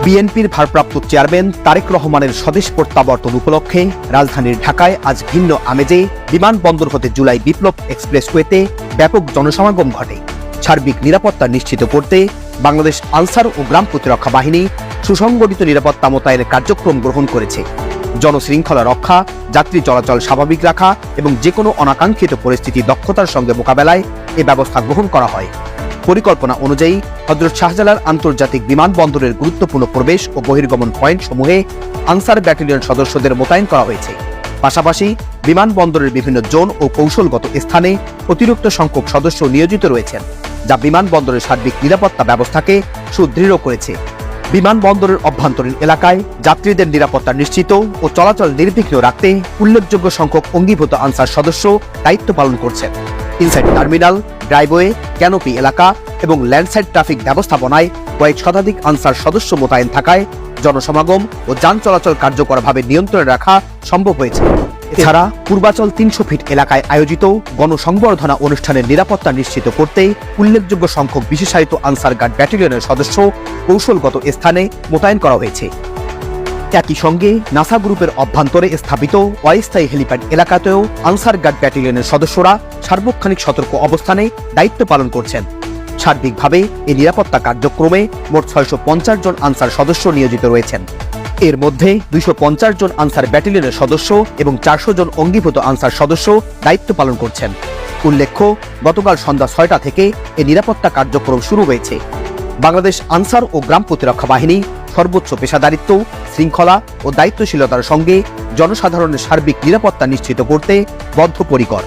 বিএনপির ভারপ্রাপ্ত চেয়ারম্যান তারেক রহমানের স্বদেশ প্রত্যাবর্তন উপলক্ষে রাজধানীর ঢাকায় আজ ভিন্ন আমেজে বিমানবন্দর হতে জুলাই বিপ্লব এক্সপ্রেসওয়েতে ব্যাপক জনসমাগম ঘটে। সার্বিক নিরাপত্তা নিশ্চিত করতে বাংলাদেশ আনসার ও গ্রাম প্রতিরক্ষা বাহিনী সুসংগঠিত নিরাপত্তা মোতায়েনের কার্যক্রম গ্রহণ করেছে। জনশৃঙ্খলা রক্ষা, যাত্রী চলাচল স্বাভাবিক রাখা এবং যেকোনো অনাকাঙ্ক্ষিত পরিস্থিতি দক্ষতার সঙ্গে মোকাবেলায় এ ব্যবস্থা গ্রহণ করা হয়। পরিকল্পনা অনুযায়ী হযরত শাহজালাল আন্তর্জাতিক বিমানবন্দরের গুরুত্বপূর্ণ প্রবেশ ও বহির্গমন পয়েন্ট সমূহে আনসার ব্যাটালিয়ন সদস্যদের মোতায়েন করা হয়েছে। পাশাপাশি বিমানবন্দরের বিভিন্ন জোন ও কৌশলগত স্থানে অতিরিক্ত সংখ্যক সদস্য নিয়োজিত রয়েছেন, যা বিমানবন্দরের সার্বিক নিরাপত্তা ব্যবস্থাকে সুদৃঢ় করেছে। বিমানবন্দরের অভ্যন্তরীণ এলাকায় যাত্রীদের নিরাপত্তা নিশ্চিত ও চলাচল নির্বিঘ্ন রাখতে উল্লেখযোগ্য সংখ্যক অঙ্গীভূত আনসার সদস্য দায়িত্ব পালন করছেন। ইনসাইড টার্মিনাল, ড্রাইভওয়ে, ক্যানোপি এলাকা এবং ল্যান্ডসাইড ট্রাফিক ব্যবস্থাপনায় কয়েক শতাধিক আনসার সদস্য মোতায়েন থাকায় জনসমাগম ও যান চলাচল কার্যকরভাবে নিয়ন্ত্রণে রাখা সম্ভব হয়েছে। এছাড়া পূর্বাচল ৩০০ ফিট এলাকায় আয়োজিত গণসংবর্ধনা অনুষ্ঠানের নিরাপত্তা নিশ্চিত করতে উল্লেখযোগ্য সংখ্যক বিশেষায়িত আনসার গার্ড ব্যাটালিয়নের সদস্য কৌশলগত স্থানে মোতায়েন করা হয়েছে। একই সঙ্গে নাসা গ্রুপের অভ্যন্তরে স্থাপিত অস্থায়ী হেলিপ্যাড এলাকাতেও আনসার গার্ড ব্যাটালিয়নের সদস্যরা সার্বক্ষণিক সতর্ক অবস্থানে দায়িত্ব পালন করছেন। সার্বিকভাবে এই নিরাপত্তা কার্যক্রমে মোট ৬৫০ জন আনসার সদস্য নিয়োজিত রয়েছেন। এর মধ্যে ২৫০ জন আনসার ব্যাটালিয়নের সদস্য এবং ৪০০ জন অঙ্গীভূত আনসার সদস্য দায়িত্ব পালন করছেন। উল্লেখ্য, গতকাল সন্ধ্যা ৬টা থেকে এই নিরাপত্তা কার্যক্রম শুরু হয়েছে। বাংলাদেশ আনসার ও গ্রাম প্রতিরক্ষা বাহিনী সর্বোচ্চ পেশাদারিত্ব, শৃঙ্খলা ও দায়িত্বশীলতার সঙ্গে জনসাধারণের সার্বিক নিরাপত্তা নিশ্চিত করতে বদ্ধপরিকর।